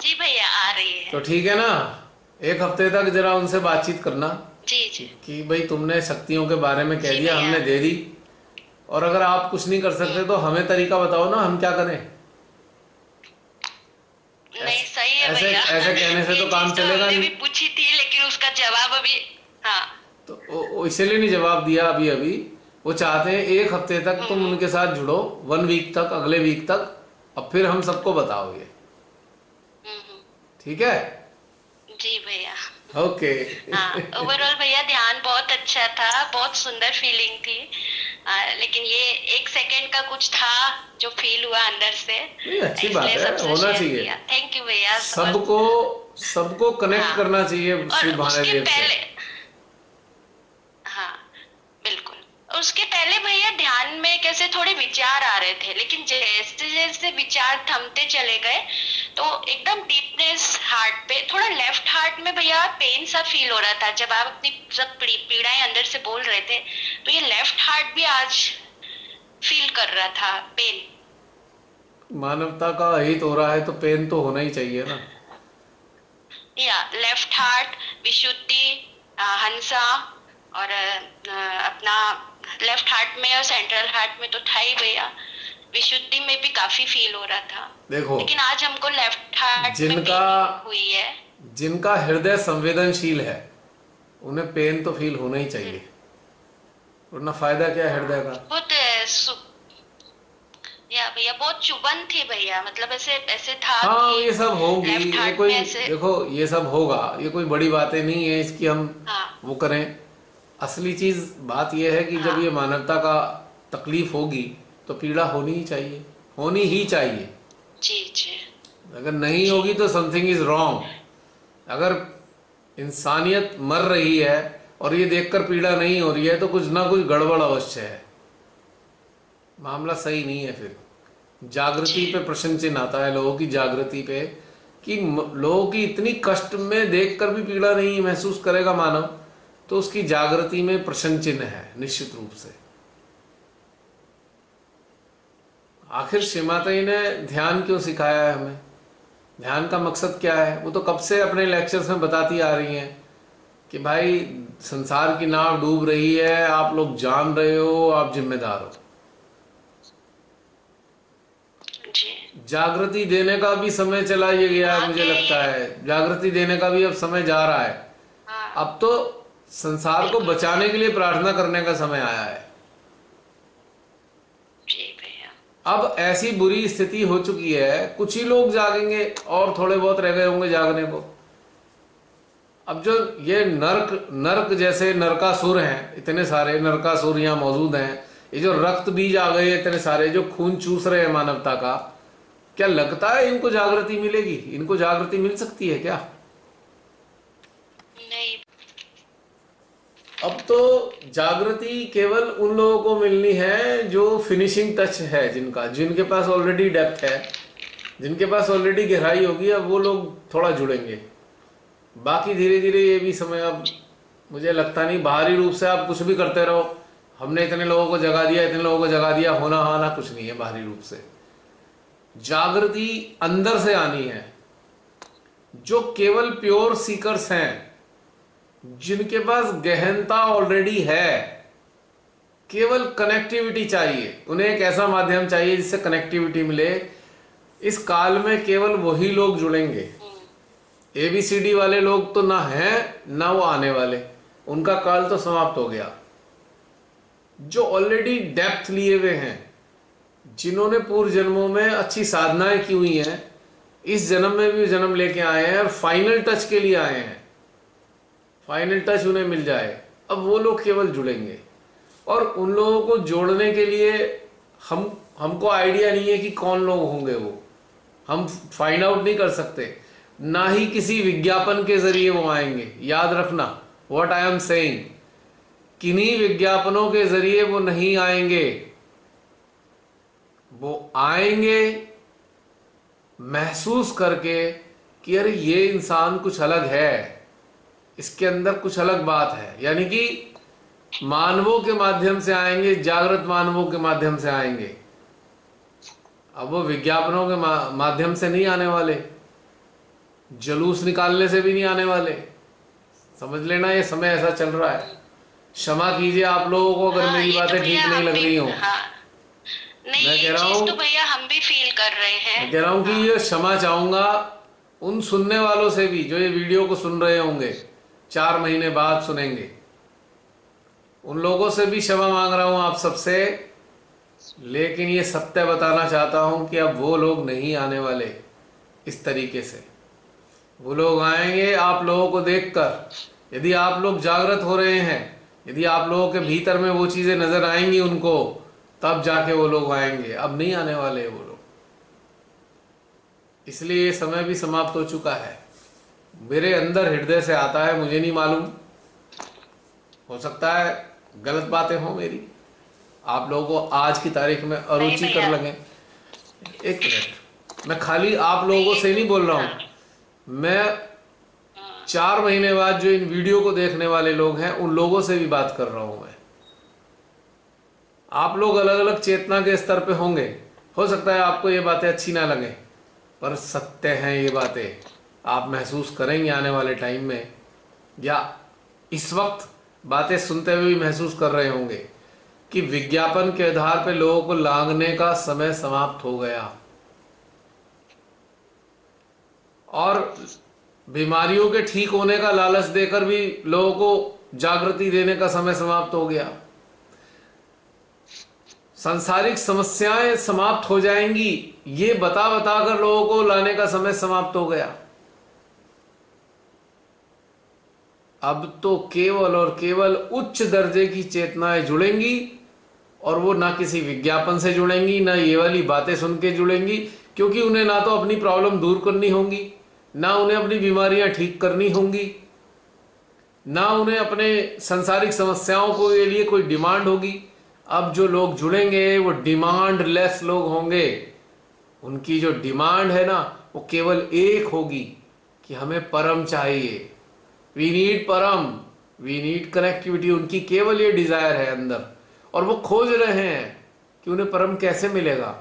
S3: जी भैया आ रही है।
S1: तो ठीक है ना, एक हफ्ते तक जरा उनसे बातचीत करना
S3: जी जी
S1: कि भाई तुमने शक्तियों के बारे में कह
S3: जी
S1: दिया,
S3: भैया।
S1: हमने दे दी, और अगर आप कुछ नहीं कर सकते तो हमें तरीका बताओ ना, हम क्या करें।
S3: नहीं सही है
S1: ऐसे
S3: भैया
S1: ऐसे कहने से
S3: ये
S1: तो काम
S3: चीज तो
S1: चलेगा
S3: हमने
S1: नहीं।
S3: भी पूछी थी, लेकिन उसका जवाब अभी हाँ
S1: तो इसलिए नहीं जवाब दिया अभी अभी, वो चाहते हैं एक हफ्ते तक तुम
S3: हम्म
S1: उनके साथ जुड़ो, 1 वीक तक, अगले वीक तक, अब फिर हम सबको बताओ ये,
S3: हम्म,
S1: ठीक है।
S3: जी भैया।
S1: ओके।
S3: हाँ ओवरऑल भैया ध्यान बहुत अच्छा था, बहुत सुंदर फीलिंग थी। लेकिन ये एक सेकंड का कुछ था जो फील हुआ अंदर से,
S1: नहीं अच्छी बात
S3: इसलिए
S1: है,
S3: सबसे
S1: होना
S3: शेयर
S1: चाहिए।
S3: किया। थैंक यू भैया।
S1: सबको सबको कनेक्ट
S3: हाँ
S1: करना चाहिए
S3: और
S1: शिव
S3: उसके
S1: महादेव से।
S3: पहले हाँ बिल्कुल, और उसके पहले भैया ध्यान में कैसे थोड़े विचार आ रहे थे, लेकिन जैसे जैसे विचार थमते चले गए तो एकदम डीपनेस हार्ट पे, थोड़ा लेफ्ट हार्ट में भैया पेन सा फील हो रहा था। जब आप अपनी सब पीड़ाएं अंदर से बोल रहे थे, तो ये लेफ्ट हार्ट भी आज फील कर रहा था पेन।
S1: मानवता का हित हो रहा है तो पेन तो होना ही चाहिए ना।
S3: या लेफ्ट हार्ट विशुद्धि, हंसा, और अपना लेफ्ट हार्ट में और सेंट्रल हार्ट में तो था ही भैया, विशुद्धि में भी काफी फील हो रहा था।
S1: देखो,
S3: लेकिन आज हमको लेफ्ट हार्ट में
S1: जिनका
S3: पेन हुई है।
S1: जिनका हृदय संवेदनशील है उन्हें पेन तो फील होना ही चाहिए, वरना फायदा क्या है हृदय का।
S3: बहुत या भैया बहुत चुभन थी भैया, मतलब ऐसे ऐसे था
S1: हाँ,
S3: कि
S1: ये सब होगी,
S3: लेफ्ट
S1: ये
S3: हार्ट
S1: कोई,
S3: में ऐसे।
S1: देखो ये सब होगा, ये कोई बड़ी बातें नहीं है इसकी हम
S3: हाँ
S1: वो करें। असली चीज बात यह है कि जब
S3: हाँ
S1: ये मानवता का तकलीफ होगी तो पीड़ा होनी ही चाहिए, होनी ही चाहिए।
S3: जी जी
S1: अगर नहीं
S3: जी।
S1: होगी तो समथिंग इज रॉन्ग। अगर इंसानियत मर रही है और ये देखकर पीड़ा नहीं हो रही है तो कुछ ना कुछ गड़बड़ अवश्य है, मामला सही नहीं है। फिर जागृति पे प्रश्न चिन्ह आता है, लोगों की जागृति पे, कि लोगों की इतनी कष्ट में देखकर भी पीड़ा नहीं महसूस करेगा मानव, तो उसकी जागृति में प्रश्न चिन्ह है निश्चित रूप से। आखिर श्री माताजी ने ध्यान क्यों सिखाया है हमें, ध्यान का मकसद क्या है, वो तो कब से अपने लेक्चर्स में बताती आ रही हैं कि भाई संसार की नाव डूब रही है, आप लोग जान रहे हो, आप जिम्मेदार हो।
S3: जी।
S1: जागृति देने का भी समय चला ये गया है, मुझे
S3: आगे
S1: लगता है जागृति देने का भी अब समय जा रहा है।
S3: हाँ
S1: अब तो संसार को
S3: बिल्कुल
S1: बचाने के लिए प्रार्थना करने का समय आया है।
S3: जी भैया।
S1: अब ऐसी बुरी स्थिति हो चुकी है, कुछ ही लोग जागेंगे और थोड़े बहुत रह गए होंगे जागने को। अब जो ये नरक नरक जैसे नरकासुर हैं, इतने सारे नरकासुर यहाँ मौजूद हैं, ये जो रक्त बीज आ गए इतने सारे जो खून चूस रहे हैं मानवता का, क्या लगता है इनको जागृति मिलेगी? इनको जागृति मिल सकती है क्या?
S3: नहीं।
S1: अब तो जागृति केवल उन लोगों को मिलनी है जो फिनिशिंग टच है, जिनके पास ऑलरेडी डेप्थ है, जिनके पास ऑलरेडी गहराई होगी। अब वो लोग थोड़ा जुड़ेंगे, बाकी धीरे धीरे ये भी समय, अब मुझे लगता नहीं बाहरी रूप से आप कुछ भी करते रहो, हमने इतने लोगों को जगा दिया, इतने लोगों को जगा दिया, होना हाना कुछ नहीं है बाहरी रूप से। जागृति अंदर से आनी है। जो केवल प्योर सीकर्स हैं, जिनके पास गहनता ऑलरेडी है, केवल कनेक्टिविटी चाहिए, उन्हें एक ऐसा माध्यम चाहिए जिससे कनेक्टिविटी मिले। इस काल में केवल वही लोग जुड़ेंगे। एबीसीडी वाले लोग तो ना हैं ना वो आने वाले, उनका काल तो समाप्त हो गया। जो ऑलरेडी डेप्थ लिए हुए हैं, जिन्होंने पूर्व जन्मों में अच्छी साधनाएं की हुई हैं, इस जन्म में भी जन्म लेके आए हैं और फाइनल टच के लिए आए हैं, फाइनल टच उन्हें मिल जाए, अब वो लोग केवल जुड़ेंगे। और उन लोगों को जोड़ने के लिए हमको आइडिया नहीं है कि कौन लोग होंगे, वो हम फाइंड आउट नहीं कर सकते, ना ही किसी विज्ञापन के जरिए वो आएंगे। याद रखना व्हाट आई एम सेइंग, किन्हीं विज्ञापनों के जरिए वो नहीं आएंगे। वो आएंगे महसूस करके कि अरे ये इंसान कुछ अलग है, इसके अंदर कुछ अलग बात है। यानी कि मानवों के माध्यम से आएंगे, जागृत मानवों के माध्यम से आएंगे। अब वो विज्ञापनों के माध्यम से नहीं आने वाले, जुलूस निकालने से भी नहीं आने वाले। समझ लेना ये समय ऐसा चल रहा है। क्षमा कीजिए आप लोगों को अगर मेरी बातें ठीक नहीं लग रही हो।
S3: नहीं,
S1: मैं कह रहा
S3: हूँ
S1: तो
S3: भैया हम भी फील कर रहे हैं।
S1: मैं कह रहा हूँ कि ये क्षमा चाहूंगा उन सुनने वालों से भी जो ये वीडियो को सुन रहे होंगे, 4 महीने बाद सुनेंगे, उन लोगों से भी क्षमा मांग रहा हूं आप सबसे। लेकिन ये सत्य बताना चाहता हूं कि अब वो लोग नहीं आने वाले इस तरीके से। वो लोग आएंगे आप लोगों को देखकर। यदि आप लोग जागृत हो रहे हैं, यदि आप लोगों के भीतर में वो चीजें नजर आएंगी उनको, तब जाके वो लोग आएंगे। अब नहीं आने वाले वो लोग, इसलिए ये समय भी समाप्त हो चुका है। मेरे अंदर हृदय से आता है, मुझे नहीं मालूम, हो सकता है गलत बातें हो मेरी, आप लोगों को आज की तारीख में अरुचि कर लगे। एक मिनट, मैं खाली आप लोगों से नहीं बोल रहा हूं, मैं 4 महीने बाद जो इन वीडियो को देखने वाले लोग हैं उन लोगों से भी बात कर रहा हूं मैं। आप लोग अलग अलग चेतना के स्तर पे होंगे, हो सकता है आपको ये बातें अच्छी ना लगे, पर सत्य हैं ये बातें। आप महसूस करेंगे आने वाले टाइम में, या इस वक्त बातें सुनते हुए भी महसूस कर रहे होंगे कि विज्ञापन के आधार पे लोगों को लांघने का समय समाप्त हो गया और बीमारियों के ठीक होने का लालच देकर भी लोगों को जागृति देने का समय समाप्त हो गया। सांसारिक समस्याएं समाप्त हो जाएंगी ये बता कर लोगों को लाने का समय समाप्त हो गया। अब तो केवल और केवल उच्च दर्जे की चेतनाएं जुड़ेंगी, और वो ना किसी विज्ञापन से जुड़ेंगी, ना ये वाली बातें सुन के जुड़ेंगी, क्योंकि उन्हें ना तो अपनी प्रॉब्लम दूर करनी होंगी, ना उन्हें अपनी बीमारियां ठीक करनी होंगी, ना उन्हें अपने सांसारिक समस्याओं के लिए कोई डिमांड होगी। अब जो लोग जुड़ेंगे वो डिमांड लेस लोग होंगे। उनकी जो डिमांड है ना वो केवल एक होगी कि हमें परम चाहिए, वी नीड परम, वी नीड कनेक्टिविटी। उनकी केवल ये डिजायर है अंदर, और वो खोज रहे हैं कि उन्हें परम कैसे मिलेगा,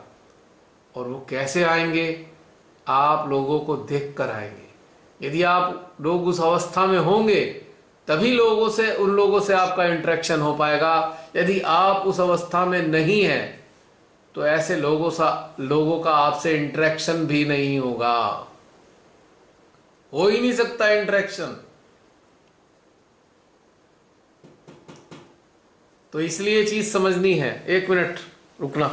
S1: और वो कैसे आएंगे, आप लोगों को देख कर आएंगे। यदि आप लोग उस अवस्था में होंगे तभी उन लोगों से आपका इंटरेक्शन हो पाएगा। यदि आप उस अवस्था में नहीं है तो ऐसे लोगों का आपसे इंटरेक्शन भी नहीं होगा, हो ही नहीं सकता इंटरेक्शन। तो इसलिए चीज समझनी है। 1 मिनट रुकना।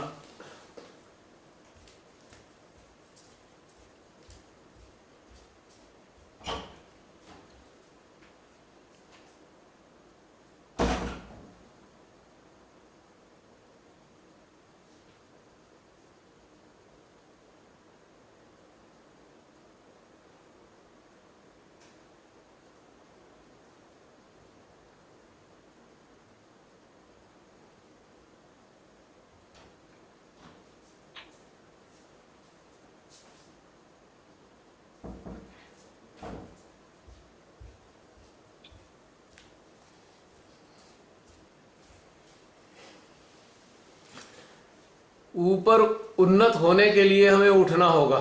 S1: ऊपर उन्नत होने के लिए हमें उठना होगा,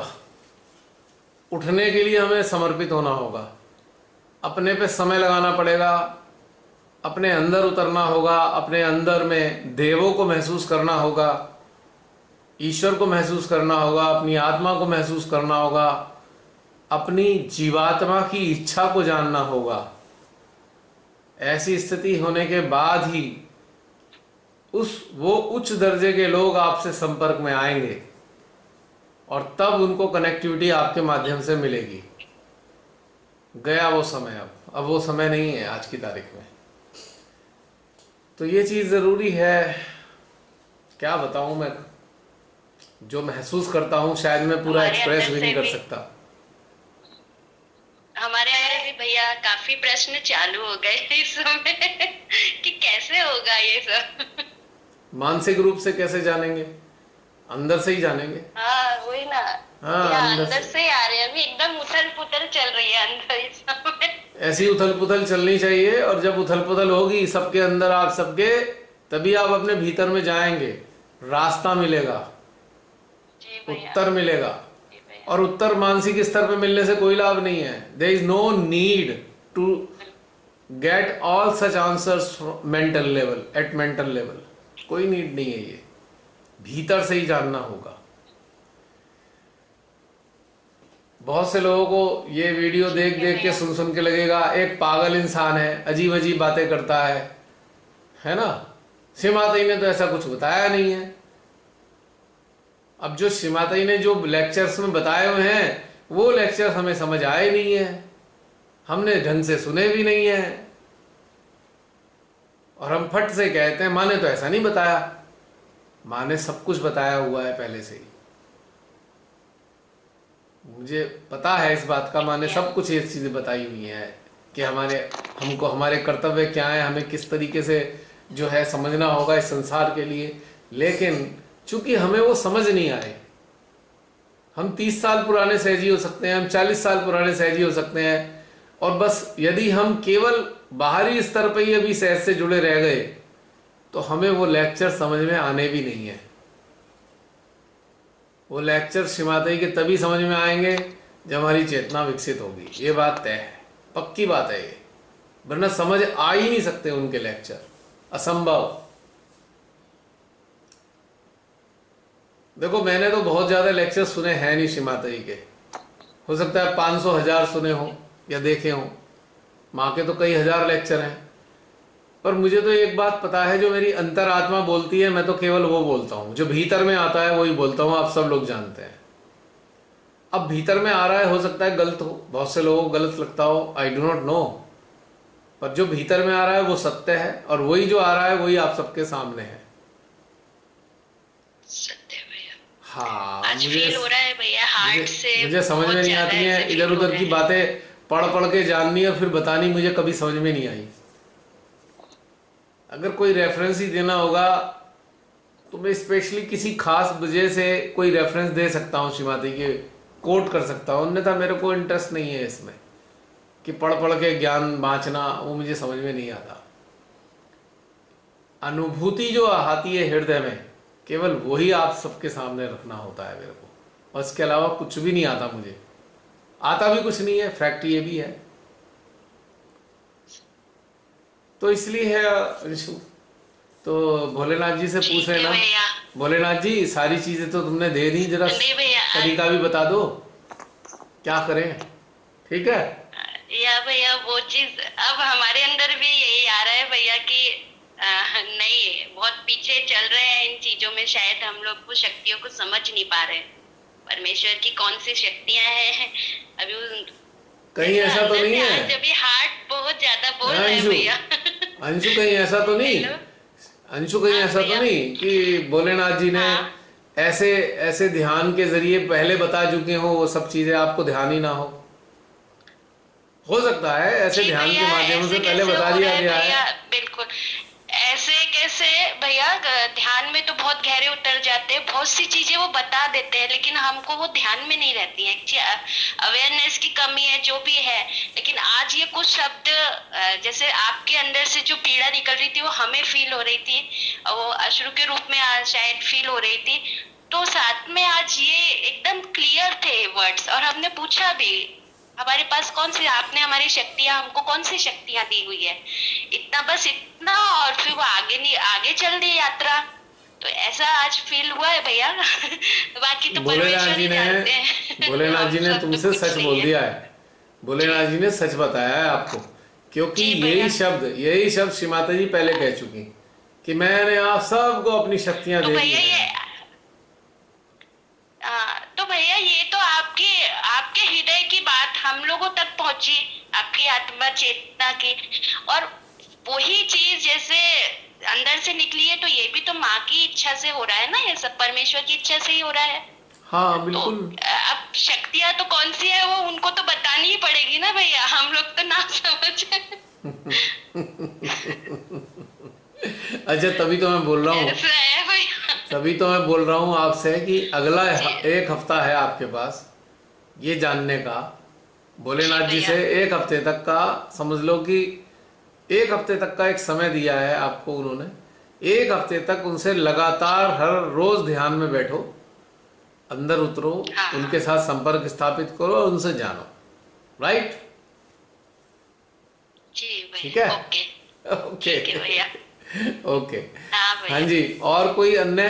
S1: उठने के लिए हमें समर्पित होना होगा, अपने पे समय लगाना पड़ेगा, अपने अंदर उतरना होगा, अपने अंदर में देवों को महसूस करना होगा, ईश्वर को महसूस करना होगा, अपनी आत्मा को महसूस करना होगा, अपनी जीवात्मा की इच्छा को जानना होगा। ऐसी स्थिति होने के बाद ही वो उच्च दर्जे के लोग आपसे संपर्क में आएंगे, और तब उनको कनेक्टिविटी आपके माध्यम से मिलेगी। गया वो समय, अब वो समय नहीं है आज की तारीख में। तो ये चीज जरूरी है। क्या बताऊं मैं, जो महसूस करता हूं शायद मैं पूरा एक्सप्रेस भी नहीं कर सकता।
S3: हमारे यहाँ भी भैया काफी प्रश्न चालू हो गए इस समय कि कैसे होगा ये सब।
S1: मानसिक रूप से कैसे जानेंगे, अंदर से ही जानेंगे।
S3: हाँ वही ना।
S1: हाँ,
S3: अंदर से आ रहे हैं, अभी एकदम उथल पुथल चल रही है अंदर इस समय।
S1: ऐसी उथल पुथल चलनी चाहिए, और जब उथल पुथल होगी सबके अंदर, आप सबके, तभी आप अपने भीतर में जाएंगे, रास्ता मिलेगा, उत्तर मिलेगा। और उत्तर मानसिक स्तर पे मिलने से कोई लाभ नहीं है। There is no need to get all such answers mental level, at mental level. कोई नीड नहीं है, ये भीतर से ही जानना होगा। बहुत से लोगों को ये वीडियो देख देख के सुन के लगेगा एक पागल इंसान है, अजीब अजीब बातें करता है ना। श्रीमाता जी ने तो ऐसा कुछ बताया नहीं है। अब जो श्रीमाता जी ने जो लेक्चर्स में बताए हुए हैं वो लेक्चर्स हमें समझ आए नहीं है, हमने ढंग से सुने भी नहीं है, और हम फट से कहते हैं माँ ने तो ऐसा नहीं बताया। माँ ने सब कुछ बताया हुआ है पहले से ही, मुझे पता है इस बात का। माँ ने सब कुछ ये चीजें बताई हुई हैं कि हमको हमारे कर्तव्य क्या है, हमें किस तरीके से जो है समझना होगा इस संसार के लिए। लेकिन चूंकि हमें वो समझ नहीं आए, हम 30 साल पुराने सहजी हो सकते हैं, हम 40 साल पुराने सहजी हो सकते हैं, और बस यदि हम केवल बाहरी स्तर पर ही अभी सहज से जुड़े रह गए तो हमें वो लेक्चर समझ में आने भी नहीं है। वो लेक्चर श्रीमाता के तभी समझ में आएंगे जब हमारी चेतना विकसित होगी। ये बात तय है, पक्की बात है ये, वरना समझ आ ही नहीं सकते उनके लेक्चर, असंभव। देखो मैंने तो बहुत ज्यादा लेक्चर सुने हैं नहीं श्रीमाता जी के, हो सकता है 500-1000 सुने हो या देखे हो, माँ के तो कई हजार लेक्चर हैं। पर मुझे तो एक बात पता है, जो मेरी अंतरात्मा बोलती है मैं तो केवल वो बोलता हूँ, जो भीतर में आता है वही बोलता हूँ। आप सब लोग जानते हैं। अब भीतर में आ रहा है, हो सकता है गलत हो, बहुत से लोगों को गलत लगता हो, आई डू नॉट नो, पर जो भीतर में आ रहा है वो सत्य है, और वही जो आ रहा है वही आप सबके सामने है।
S3: सत्य भैया।
S1: हाँ,
S3: आज फील हो रहा है भैया, हार्ट से
S1: मुझे समझ में नहीं आती है इधर उधर की बातें पढ़ पढ़ के जाननी और फिर बतानी, मुझे कभी समझ में नहीं आई। अगर कोई रेफरेंस ही देना होगा तो मैं स्पेशली किसी खास वजह से कोई रेफरेंस दे सकता हूँ, श्रीमती के कोट कर सकता हूँ, अन्यथा मेरे को इंटरेस्ट नहीं है इसमें कि पढ़ पढ़ के ज्ञान बांचना, वो मुझे समझ में नहीं आता। अनुभूति जो आती है हृदय में, केवल वही आप सबके सामने रखना होता है मेरे को, और इसके अलावा कुछ भी नहीं आता मुझे, आता भी कुछ नहीं है, फैक्ट ये भी है। तो इसलिए है अंशु, तो भोलेनाथ जी से पूछ लेना। भोलेनाथ जी सारी चीजें तो तुमने दे दी, जरा तरीका भी बता दो क्या करें, ठीक है?
S3: या भैया वो चीज अब हमारे अंदर भी यही आ रहा है भैया कि नहीं, बहुत पीछे चल रहे हैं इन चीजों में, शायद हम लोग वो शक्तियों को समझ नहीं पा रहे, परमेश्वर की कौन सी शक्तियां हैं अभी।
S1: कहीं ऐसा तो नहीं है,
S3: जब हार्ट बहुत ज्यादा बोल रहे हैं भैया।
S1: अंशु कहीं ऐसा तो नहीं, अंशु कहीं ऐसा तो नहीं कि भोलेनाथ जी ने ऐसे ऐसे ध्यान के जरिए पहले बता चुके हो वो सब चीजें, आपको ध्यान ही ना हो सकता है ऐसे ध्यान के माध्यम से पहले बता दिया गया है।
S3: बिल्कुल ऐसे कैसे भैया, ध्यान में तो बहुत गहरे उतर जाते हैं, बहुत सी चीजें वो बता देते हैं, लेकिन हमको वो ध्यान में नहीं रहती है, अवेयरनेस की कमी है जो भी है। लेकिन आज ये कुछ शब्द जैसे आपके अंदर से जो पीड़ा निकल रही थी वो हमें फील हो रही थी, वो अश्रु के रूप में शायद फील हो रही थी, तो साथ में आज ये एकदम क्लियर थे वर्ड्स, और हमने पूछा भी हमारे पास कौन सी, आपने हमारी शक्तियां, हमको कौन सी शक्तियां दी हुई है, इतना बस इतना, और फिर वो आगे नहीं, आगे चल दी यात्रा। तो ऐसा आज फील हुआ है भैया। बाकी तो
S1: भोलेनाथ जी ने, भोलेनाथ जी ने तुमसे सच बोल दिया है, भोलेनाथ जी ने सच बताया है आपको, क्योंकि यही शब्द श्रीमाता जी पहले कह चुकी कि मैंने आप सबको अपनी शक्तियां दे दी हैं।
S3: तो भैया ये तो आपके हृदय की बात हम लोगों तक पहुंची, आपकी आत्मा चेतना की, और वही चीज जैसे अंदर से निकली है, तो ये भी तो माँ की इच्छा से हो रहा है ना, ये सब परमेश्वर की इच्छा से ही हो रहा है।
S1: हाँ बिल्कुल।
S3: तो अब शक्तियां तो कौन सी है वो उनको तो बतानी ही पड़ेगी ना भैया, हम लोग तो ना समझे।
S1: अच्छा तभी तो मैं बोल रहा हूँ, तभी तो मैं बोल रहा हूँ आपसे कि अगला 1 हफ्ता है आपके पास ये जानने का, भोलेनाथ जी से 1 हफ्ते तक का, समझ लो कि 1 हफ्ते तक का एक समय दिया है आपको उन्होंने। 1 हफ्ते तक उनसे लगातार हर रोज ध्यान में बैठो, अंदर उतरो, उनके साथ संपर्क स्थापित करो और उनसे जानो, राइट? ठीक है, ओके, ओके, हाँ जी। और कोई अन्य